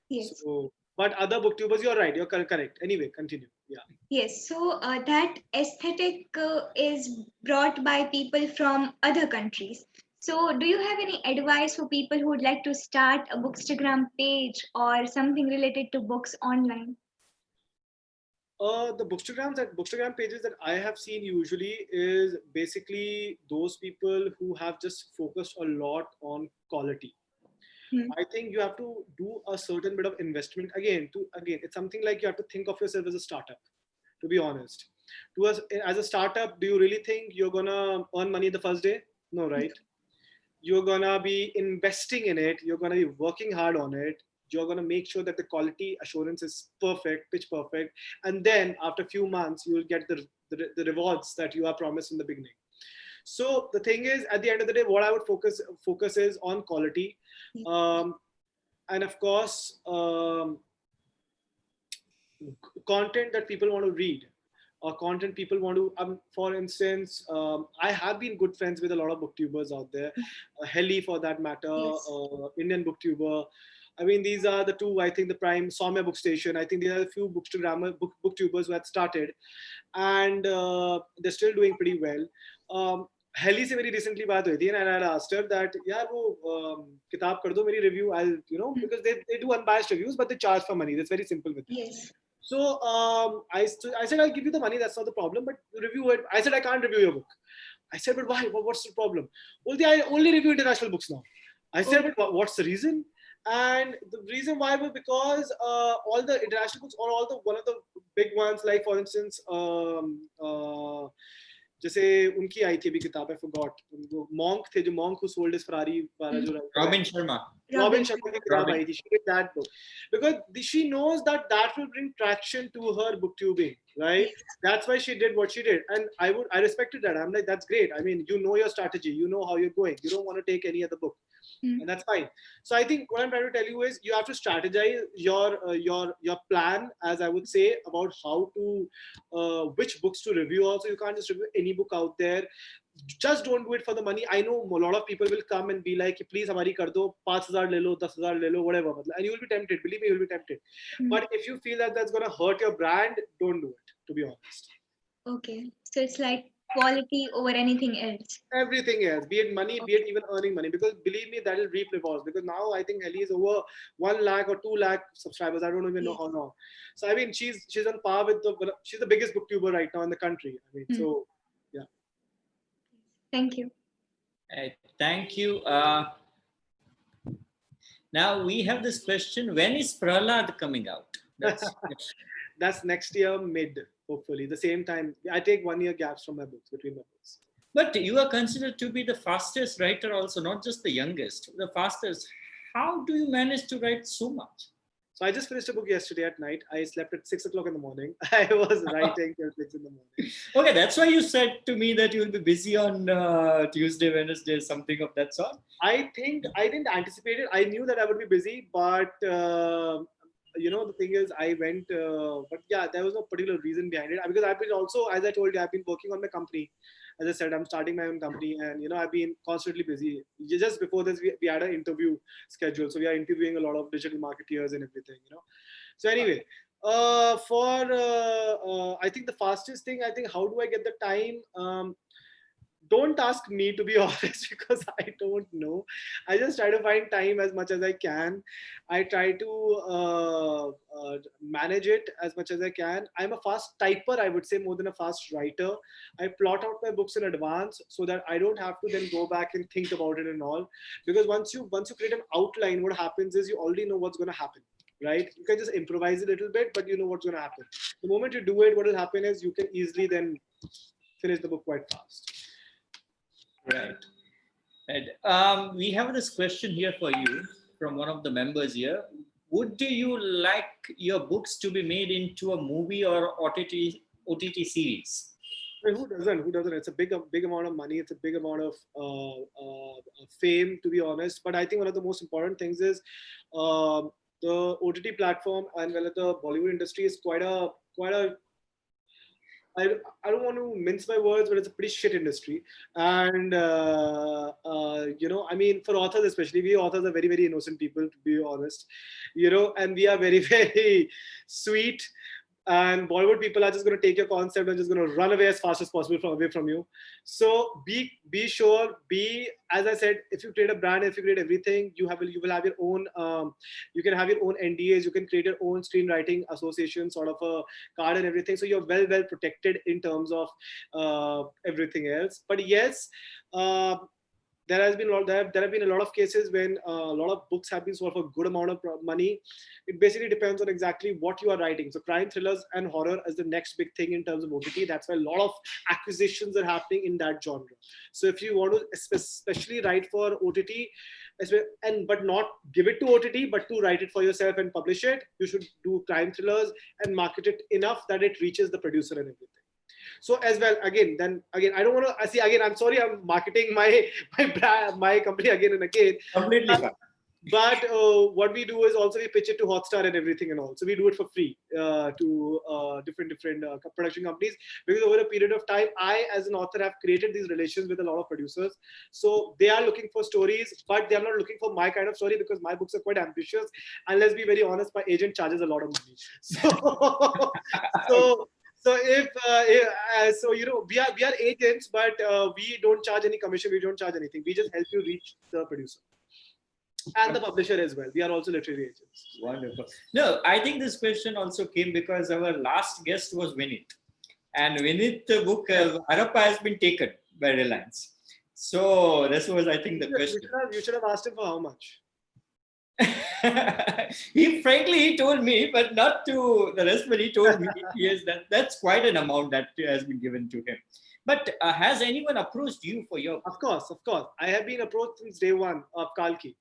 Yes. So, but other booktubers, you're right. You're correct. Anyway, continue. Yeah. Yes. So that aesthetic is brought by people from other countries. So do you have any advice for people who would like to start a Bookstagram page or something related to books online? The Bookstagram pages that I have seen usually is basically those people who have just focused a lot on quality. I think you have to do a certain bit of investment. Again, it's something like you have to think of yourself as a startup, to be honest. As a startup, do you really think you're gonna earn money the first day? No, right? You're gonna be investing in it. You're gonna be working hard on it. You're gonna make sure that the quality assurance is perfect, pitch perfect. And then after a few months, you will get the rewards that you are promised in the beginning. So the thing is, at the end of the day, what I would focus is on quality, and of course, content that people want to read, or content people want to. For instance, I have been good friends with a lot of booktubers out there, Heli for that matter, Indian booktuber. I mean, these are the two, I think, the prime, Soumya Bookstation. I think there are a few booktubers who had started, and they're still doing pretty well. Heli से मेरी recently बात हुई थी, and I had asked her that यार वो किताब कर दो मेरी review, I'll, you know, because they do unbiased reviews, but they charge for money. That's very simple with them. Yes. So I said, I'll give you the money, that's not the problem, but review it. I said, I can't review your book. I said, but why? What's the problem? Well, I only review international books now. I said, but what's the reason? And the reason why was because all the international books, or one of the big ones, like for instance, जैसे उनकी आई थी अभी किताब, I forgot, monk थे जो monk who sold his Ferrari वाला जो Robin Sharma. Robin Sharma की किताब Robin. आई थी, she did that book because she knows that will bring traction to her booktubing, right? That's why she did what she did, and I respected that. I'm like, that's great. I mean, you know your strategy, you know how you're going, you don't want to take any other book, and that's fine. So I think what I'm trying to tell you is you have to strategize your plan, as I would say, about how to which books to review. Also, you can't just review any book out there. Just don't do it for the money. I know a lot of people will come and be like, please hamari kar do, 5,000 le lo, 10,000 le lo, whatever, and you will be tempted. Believe me, you will be tempted. But if you feel that that's going to hurt your brand, don't do it, to be honest. Okay, so it's like quality over anything else. Everything else, be it money, be it even earning money, because believe me, that will reap rewards. Because now I think Ellie is over 1 lakh or 2 lakh subscribers. I don't even know how long. So I mean, she's on par with she's the biggest booktuber right now in the country. I mean, so yeah. Thank you. Thank you. Now we have this question: when is Prahlad coming out? That's next year mid, hopefully. The same time. I take 1 year gaps from my books, between my books. But you are considered to be the fastest writer also, not just the youngest, the fastest. How do you manage to write so much? So I just finished a book yesterday at night. I slept at 6 o'clock in the morning. I was writing till 6 in the morning. Okay, that's why you said to me that you will be busy on Tuesday, Wednesday, something of that sort. I think I didn't anticipate it. I knew that I would be busy, but the thing is, I went. But yeah, there was no particular reason behind it, because I've been also, as I told you, I've been working on my company. As I said, I'm starting my own company, and I've been constantly busy. Just before this, we had an interview schedule, so we are interviewing a lot of digital marketeers and everything. So anyway, I think the fastest thing, I think, how do I get the time? Don't ask me, to be honest, because I don't know. I just try to find time as much as I can. I try to manage it as much as I can. I'm a fast typer, I would say, more than a fast writer. I plot out my books in advance so that I don't have to then go back and think about it and all. Because once you create an outline, what happens is you already know what's going to happen. Right? You can just improvise a little bit, but you know what's going to happen. The moment you do it, what will happen is you can easily then finish the book quite fast. Right. And we have this question here for you from one of the members here. Would you like your books to be made into a movie or OTT series? Who doesn't? Who doesn't? It's a big amount of money. It's a big amount of fame, to be honest. But I think one of the most important things is the OTT platform, and the Bollywood industry is quite a I don't want to mince my words, but it's a pretty shit industry. And, I mean, for authors especially, we authors are very, very innocent people, to be honest, and we are very, very sweet. And Bollywood people are just going to take your concept and just going to run away as fast as possible away from you. So be sure, as I said, if you create a brand, if you create everything, you will have your own, you can have your own NDAs, you can create your own screenwriting association, sort of a card and everything. So you're well protected in terms of everything else. But yes, there have been a lot of cases when a lot of books have been sold for a good amount of money. It basically depends on exactly what you are writing. So crime thrillers and horror is the next big thing in terms of OTT. That's why a lot of acquisitions are happening in that genre. So if you want to especially write for OTT, but not give it to OTT, but to write it for yourself and publish it, you should do crime thrillers and market it enough that it reaches the producer and everything. So as well, again, I don't want to see again. I'm sorry, I'm marketing my company again and again. Completely fine. But what we do is also we pitch it to Hotstar and everything and all. So we do it for free to different production companies, because over a period of time, I as an author have created these relations with a lot of producers. So they are looking for stories, but they are not looking for my kind of story, because my books are quite ambitious. And let's be very honest, my agent charges a lot of money. So we are agents, but we don't charge any commission. We don't charge anything. We just help you reach the producer and the publisher as well. We are also literary agents. Wonderful. No, I think this question also came because our last guest was Vinit, and Vinit's book Harappa has been taken by Reliance. So this was, I think, the question. You should have asked him for how much. He told me, but not to the rest, but he told me, yes, that's quite an amount that has been given to him. But has anyone approached you for your? Of course. I have been approached since day one of Kalki.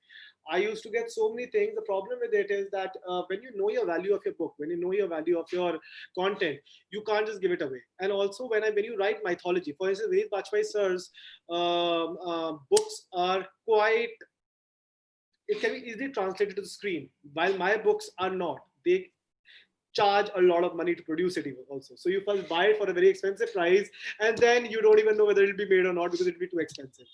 I used to get so many things. The problem with it is that when you know your value of your book, when you know your value of your content, you can't just give it away. And also, when you write mythology, for instance, Ved Bajpai sir's books are quite. It can be easily translated to the screen, while my books are not. They charge a lot of money to produce it even also. So you first buy it for a very expensive price, and then you don't even know whether it'll be made or not because it'll be too expensive.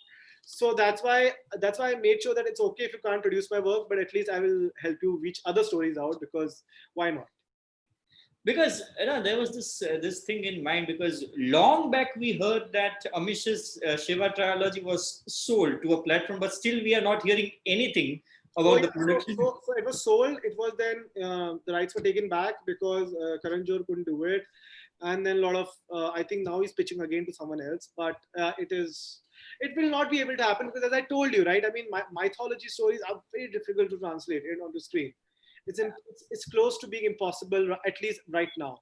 So that's why I made sure that it's okay if you can't produce my work, but at least I will help you reach other stories out, because why not? Because there was this thing in mind, because long back we heard that Amish's Shiva Triology was sold to a platform, but still we are not hearing anything about the production. So it was sold. It was then the rights were taken back because Karan Johar couldn't do it, and then a lot of I think now he's pitching again to someone else. But it will not be able to happen because, as I told you, right? I mean, mythology stories are very difficult to translate onto screen. It's close to being impossible, at least right now.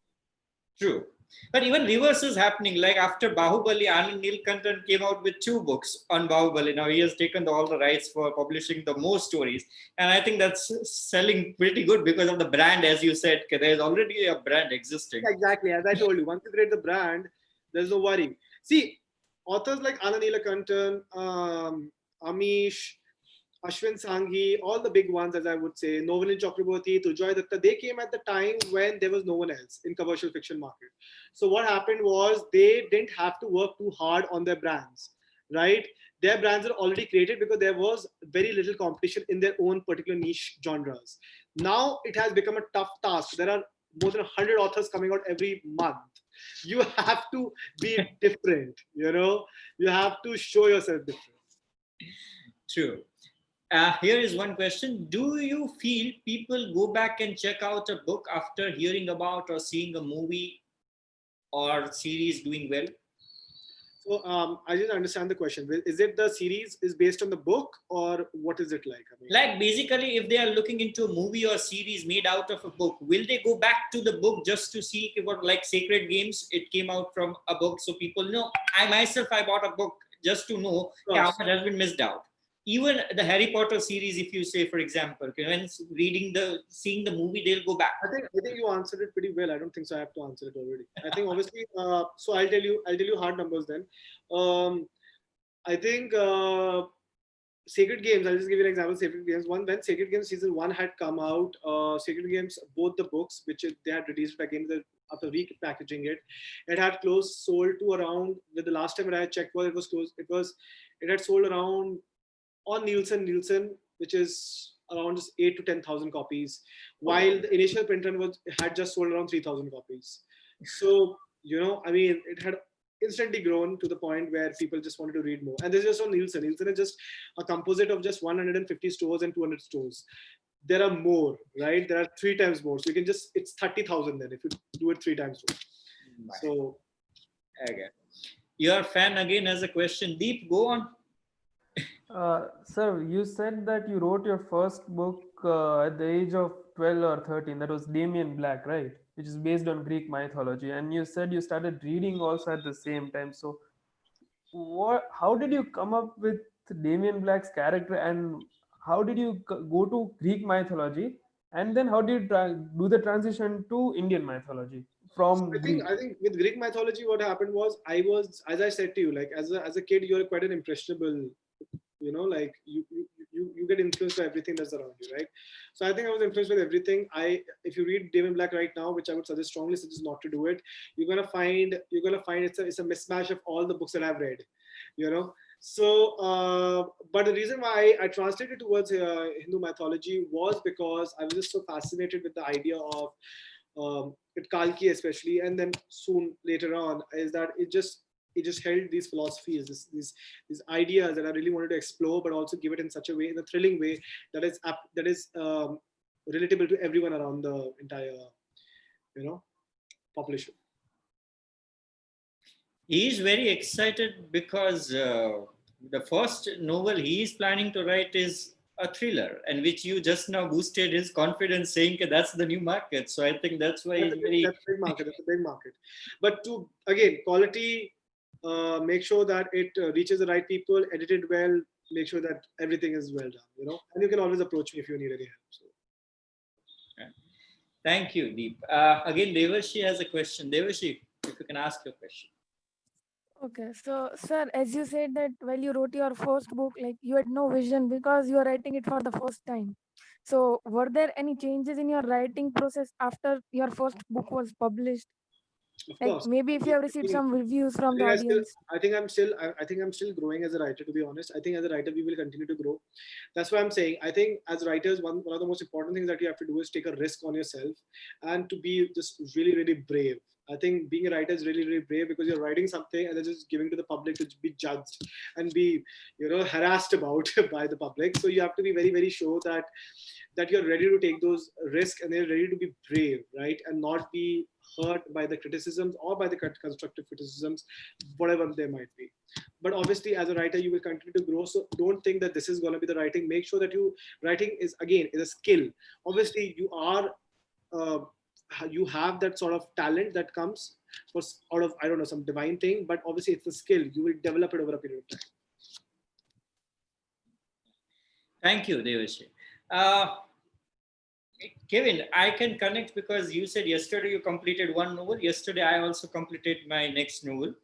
True. But even reverse is happening. Like after Bahubali, Anand Neelakantan came out with 2 books on Bahubali. Now he has taken all the rights for publishing the more stories. And I think that's selling pretty good because of the brand, as you said. There's already a brand existing. Exactly. As I told you, once you create the brand, there's no worry. See, authors like Anand Neelakantan, Amish, Ashwin Sanghi, all the big ones, as I would say, Novalin Chakraborty, Tujoy Datta, they came at the time when there was no one else in commercial fiction market. So what happened was they didn't have to work too hard on their brands, right? Their brands are already created because there was very little competition in their own particular niche genres. Now it has become a tough task. There are more than 100 authors coming out every month. You have to be different, you have to show yourself different. True. Here is one question. Do you feel people go back and check out a book after hearing about or seeing a movie or series doing well? So I didn't understand the question. Is it the series is based on the book, or what is it like? I mean, like basically, if they are looking into a movie or series made out of a book, will they go back to the book just to see about, like Sacred Games? It came out from a book, so people know. I bought a book just to know how much has been missed out. Even the Harry Potter series, if you say, for example, when seeing the movie, they'll go back. I think you answered it pretty well. I don't think so. I have to answer it already. I think obviously. So I'll tell you hard numbers then. I think Sacred Games. I'll just give you an example. Sacred Games. When Sacred Games season 1 had come out, Sacred Games, both the books, which they had released again after repackaging it, it had sold to around. With the last time that I checked, it was close. It had sold around. On Nielsen, which is around just 8 to 10,000 copies, while the initial print run had just sold around 3,000 copies. So, I mean, it had instantly grown to the point where people just wanted to read more. And this is just on Nielsen. Nielsen is just a composite of just 150 stores and 200 stores. There are more, right? There are 3 times more. So you can it's 30,000 then if you do it 3 times more. So, okay. Your fan again has a question. Deep, go on. Sir, you said that you wrote your first book at the age of 12 or 13. That was Damien Black, right? Which is based on Greek mythology. And you said you started reading also at the same time. So how did you come up with Damien Black's character, and how did you go to Greek mythology? And then how did you do the transition to Indian mythology from Greek? I think with Greek mythology, what happened was as I said to you, like as a kid, you're quite an impressionable, like you get influenced by everything that's around you, right? So I think I was influenced with everything. If you read Damien Black right now, which I would strongly suggest not to do it, you're gonna find it's a mismatch of all the books that I've read, So, but the reason why I translated towards Hindu mythology was because I was just so fascinated with the idea of with Kalki especially, and then soon later on, is that it just held these philosophies, these ideas that I really wanted to explore, but also give it in such a way, in a thrilling way that is relatable to everyone around the entire, population. He is very excited because the first novel he is planning to write is a thriller, and which you just now boosted his confidence, saying that's the new market. So I think that's why that's a big market. But again, quality make sure that it reaches the right people, edit it well, make sure that everything is well done, you know. And you can always approach me if you need any help. So. Thank you, Deep. Again, Devashi has a question. Devashi, if you can ask your question. Okay, so sir, as you said that while you wrote your first book, like you had no vision because you are writing it for the first time. So were there any changes in your writing process after your first book was published? Of Like course. maybe if you have received some reviews from the audience. I think I'm still growing as a writer, to be honest. I think as a writer, we will continue to grow. That's why I'm saying, I think as writers, one of the most important things that you have to do is take a risk on yourself and to be just really, really brave. I think being a writer is really, really brave because you're writing something and then just giving to the public to be judged and be, you know, harassed about by the public. So you have to be very, very sure that you're ready to take those risks and you're ready to be brave, right? And not be hurt by the criticisms or by the constructive criticisms, whatever they might be. But obviously, as a writer, you will continue to grow. So don't think that this is going to be the writing. Make sure that writing is a skill. Obviously, you have that sort of talent that comes out of, I don't know, some divine thing, but obviously it's a skill. You will develop it over a period of time. Thank you, Devashi. Kevin, I can connect because you said yesterday you completed one novel. Yesterday, I also completed my next novel.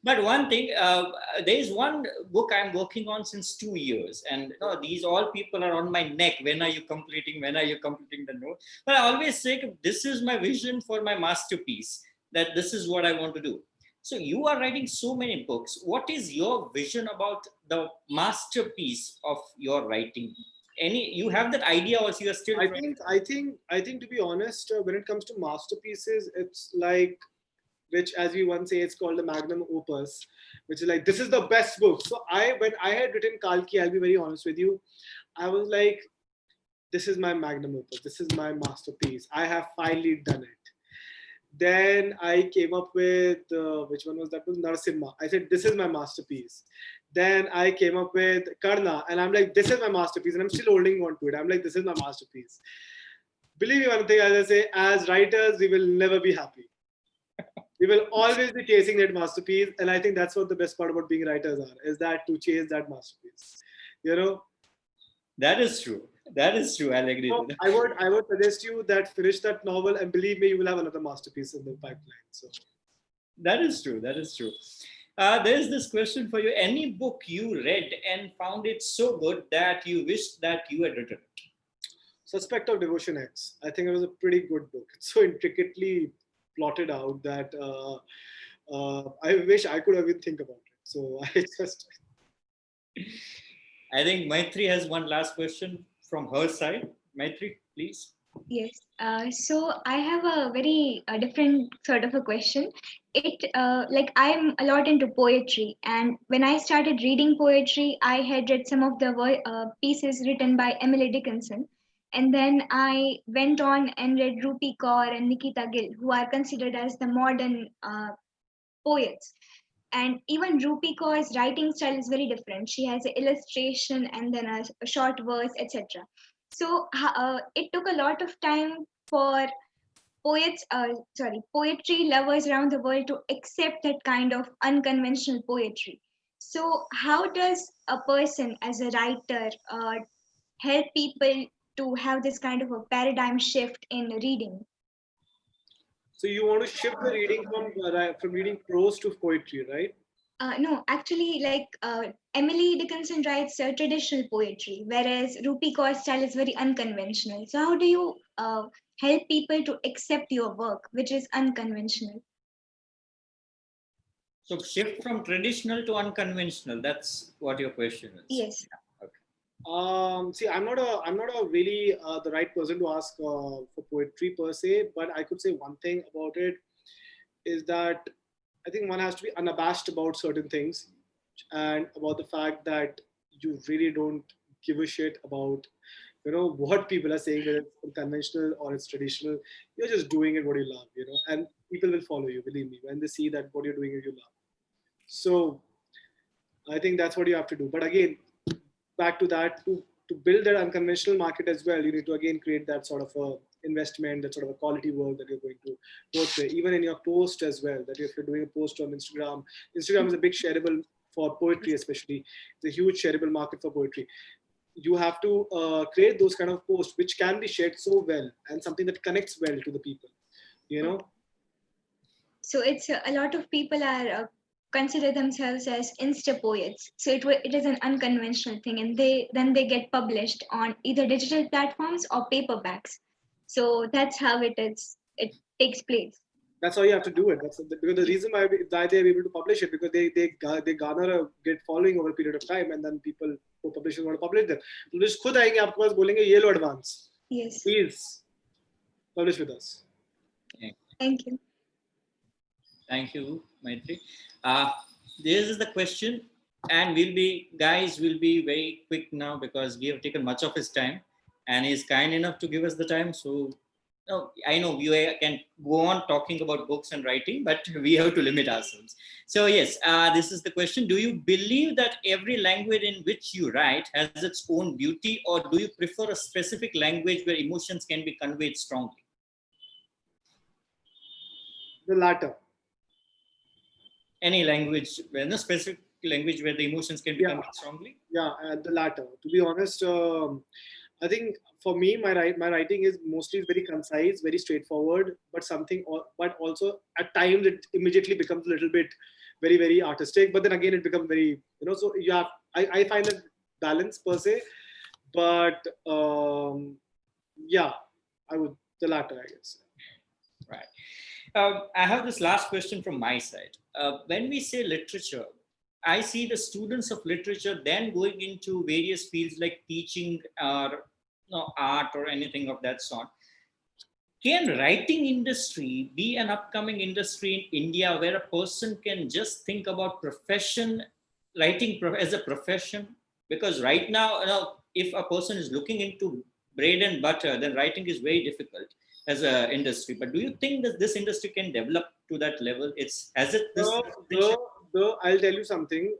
But one thing, there is one book I'm working on since 2 years. And these all people are on my neck. When are you completing? When are you completing the novel? But I always say, this is my vision for my masterpiece, that this is what I want to do. So you are writing so many books. What is your vision about the masterpiece of your writing? You have that idea, or you are still? I think to be honest, when it comes to masterpieces, it's like, which as we once say, it's called the magnum opus, which is like, this is the best book. So when I had written Kalki, I'll be very honest with you, I was like, this is my magnum opus. This is my masterpiece. I have finally done it. Then I came up with, which one was that? Was Narsimha. I said, this is my masterpiece. Then I came up with Karna, and I'm like, this is my masterpiece, and I'm still holding on to it. I'm like, this is my masterpiece. Believe me, one thing, as I say, as writers, we will never be happy. We will always be chasing that masterpiece, and I think that's what the best part about being writers is that to chase that masterpiece. You know. That is true. That is true. I'll agree with that. I would suggest you that finish that novel, and believe me, you will have another masterpiece in the pipeline. So that is true. That is true. There's this question for you. Any book you read and found it so good that you wished that you had written it? Suspect of Devotion X. I think it was a pretty good book. It's so intricately plotted out that I wish I could even think about it. So I just... I think Maitri has one last question from her side. Maitri, please. Yes. So I have a very different sort of a question. Like I'm a lot into poetry, and when I started reading poetry, I had read some of the pieces written by Emily Dickinson, and then I went on and read Rupi Kaur and Nikita Gill, who are considered as the modern poets. And even Rupi Kaur's writing style is very different. She has an illustration and then a short verse, etc. So it took a lot of time for poetry lovers around the world to accept that kind of unconventional poetry. So how does a person as a writer help people to have this kind of a paradigm shift in reading? So you want to shift the reading from reading prose to poetry, right? No, actually, like Emily Dickinson writes traditional poetry, whereas Rupi Kaur's style is very unconventional. So how do you help people to accept your work, which is unconventional? So shift from traditional to unconventional. That's what your question is. Yes. Okay. See, I'm not a really the right person to ask for poetry per se, but I could say one thing about it is that I think one has to be unabashed about certain things and about the fact that you really don't give a shit about, what people are saying, whether it's conventional or it's traditional. You're just doing it what you love, and people will follow you, believe me, when they see that what you're doing is you love. So I think that's what you have to do. But again, back to that, to build that unconventional market as well, you need to again create that sort of a investment, that sort of a quality work that you're going to portray, even in your post as well. That if you're doing a post on Instagram, Instagram is a big shareable for poetry, especially. It's a huge shareable market for poetry. You have to create those kind of posts which can be shared so well and something that connects well to the people, you know. So it's a lot of people are consider themselves as insta poets. So it is an unconventional thing, and they get published on either digital platforms or paperbacks. So that's how it is. It takes place. That's how you have to do it. Because the reason why they're able to publish it, because they garner a great following over a period of time, and then people who publishers want to publish them. Publish खुद आएंगे आपके पास बोलेंगे ये लो advance. Yes. Please publish with us. Thank you. Thank you, Maitri. This is the question, and we'll be very quick now because we have taken much of his time, and he's kind enough to give us the time. So, no, I know we can go on talking about books and writing, but we have to limit ourselves. So, yes, this is the question. Do you believe that every language in which you write has its own beauty, or do you prefer a specific language where emotions can be conveyed strongly? The latter. Any language, no specific language where the emotions can be conveyed strongly? Yeah, the latter. To be honest, I think for me, my writing is mostly very concise, very straightforward, but also at times it immediately becomes a little bit very, very artistic. But then again, it becomes very, so you have, I find that balance per se, but yeah, the latter, I guess. Right. I have this last question from my side. When we say literature, I see the students of literature then going into various fields like teaching or art or anything of that sort. Can writing industry be an upcoming industry in India where a person can just think about writing as a profession? Because right now, if a person is looking into bread and butter, then writing is very difficult as an industry. But do you think that this industry can develop to that level? I'll tell you something.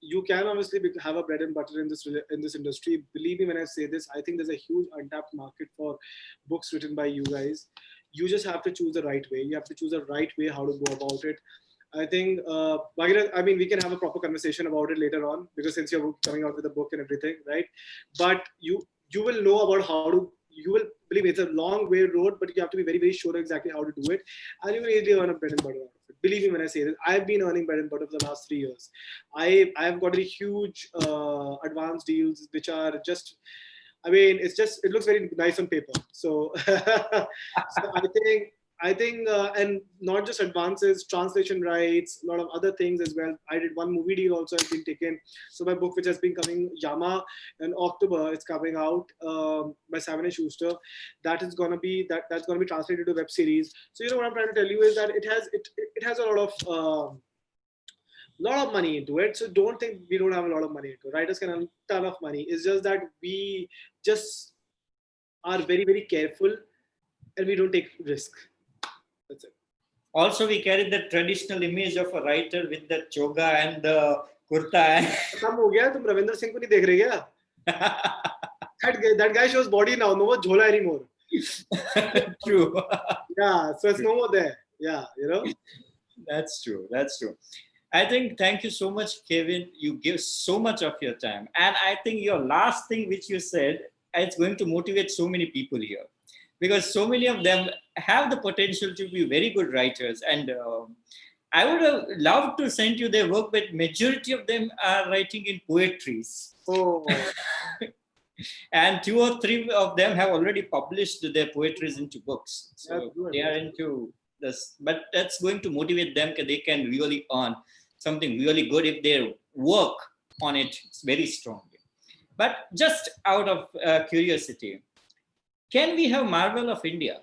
You can obviously have a bread and butter in this industry. Believe me when I say this, I think there's a huge untapped market for books written by you guys. You just have to choose the right way. You have to choose the right way how to go about it. I think, we can have a proper conversation about it later on, because since you're coming out with a book and everything, right? But you will know about you will believe me, it's a long way road, but you have to be very, very sure exactly how to do it. And you will easily earn a bread and butter out of it. Believe me when I say this, I've been earning bread and butter for the last 3 years. I've got a huge advanced deals, which are just, it looks very nice on paper. So, I think, and not just advances, translation rights, a lot of other things as well. I did one movie deal also has been taken. So my book, which has been coming, Yama, in October, it's coming out by Savannah Schuster. That's going to be translated to web series. So what I'm trying to tell you is that it has a lot of money into it. So don't think we don't have a lot of money into it. Writers can earn a ton of money. It's just that we just are very, very careful and we don't take risk. That's it. Also, we carry the traditional image of a writer with the choga and the kurta. Come ho gaya, tum Ravinder Singh ko nahi dekh rahe kya? That guy shows body now, no more jhola anymore. True. Yeah, so it's no more there. Yeah, That's true. I think, thank you so much, Kevin. You give so much of your time. And I think your last thing which you said, it's going to motivate so many people here. Because so many of them have the potential to be very good writers. And I would have loved to send you their work, but majority of them are writing in poetries. Oh. And 2 or 3 of them have already published their poetries into books. So they are into this. But that's going to motivate them because they can really earn something really good if they work on it very strongly. But just out of curiosity, can we have Marvel of India?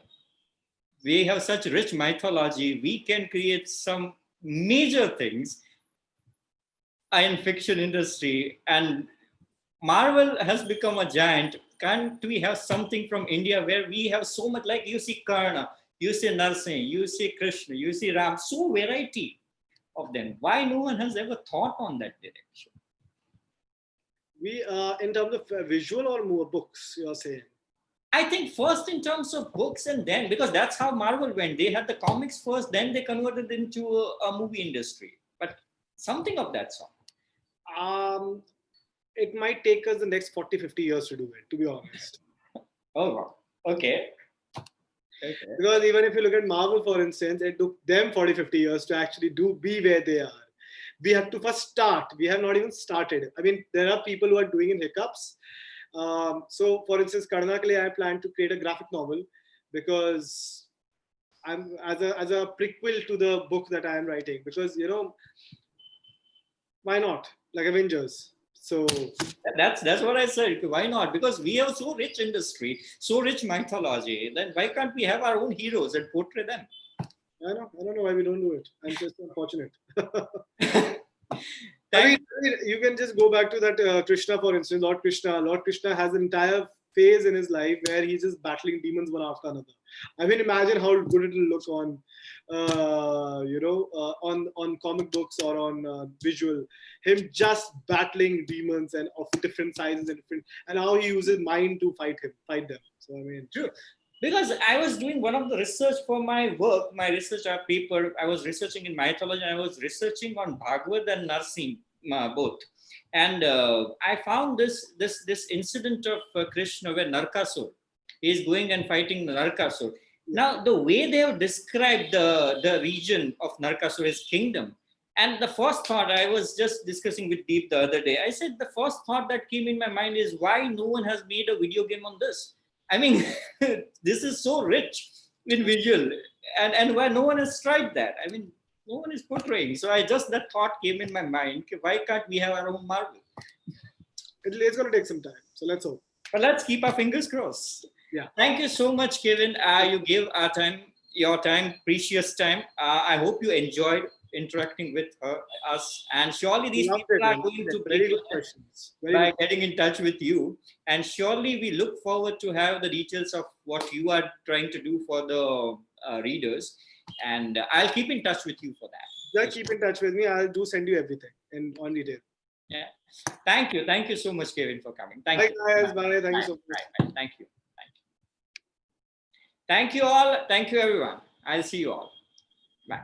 We have such rich mythology. We can create some major things in fiction industry. And Marvel has become a giant. Can't we have something from India where we have so much, like you see Karna, you see Narsimha, you see Krishna, you see Ram, so variety of them. Why no one has ever thought on that direction? We, in terms of visual or more books, you're saying? I think first in terms of books, and then because that's how Marvel went. They had the comics first, then they converted into a movie industry. But something of that sort. It might take us the next 40, 50 years to do it, to be honest. Oh, wow. Okay. Okay. Because even if you look at Marvel, for instance, it took them 40, 50 years to actually be where they are. We have to first start. We have not even started. I mean, there are people who are doing in hiccups. So, for instance, Karnakali, I plan to create a graphic novel because I'm as a prequel to the book that I am writing. Because why not? Like Avengers. So that's what I said. Why not? Because we have so rich industry, so rich mythology. Then why can't we have our own heroes and portray them? I don't know why we don't do it. I'm just unfortunate. I mean, you can just go back to that Krishna, for instance, Lord Krishna. Lord Krishna has an entire phase in his life where he's just battling demons one after another. I mean, imagine how good it will look on, on comic books or on visual. Him just battling demons and of different sizes and how he uses mind to fight them. So I mean, true. Because I was doing one of the research for my work, my research paper. I was researching in mythology. I was researching on Bhagavad and Narsimha both, and I found this incident of Krishna where Narkasur is going and fighting Narkasur. Now the way they have described the region of Narkasur, his kingdom, and the first thought I was just discussing with Deep the other day. I said the first thought that came in my mind is why no one has made a video game on this. I mean, this is so rich in visual, and why no one has tried that? I mean, no one is portraying. So that thought came in my mind. Why can't we have our own Marvel? It's going to take some time. So let's hope. But let's keep our fingers crossed. Yeah. Thank you so much, Kevin. You gave your time, precious time. I hope you enjoyed interacting with us, and surely these people are going to very good questions by getting in touch with you, and surely we look forward to have the details of what you are trying to do for the readers, and I'll keep in touch with you for that. Yeah, keep in touch with me. I'll send you everything on detail. Yeah, thank you so much, Kevin, for coming. Thank you guys. Bye. Thank you so much. Bye. Thank you all. Thank you everyone. I'll see you all. Bye.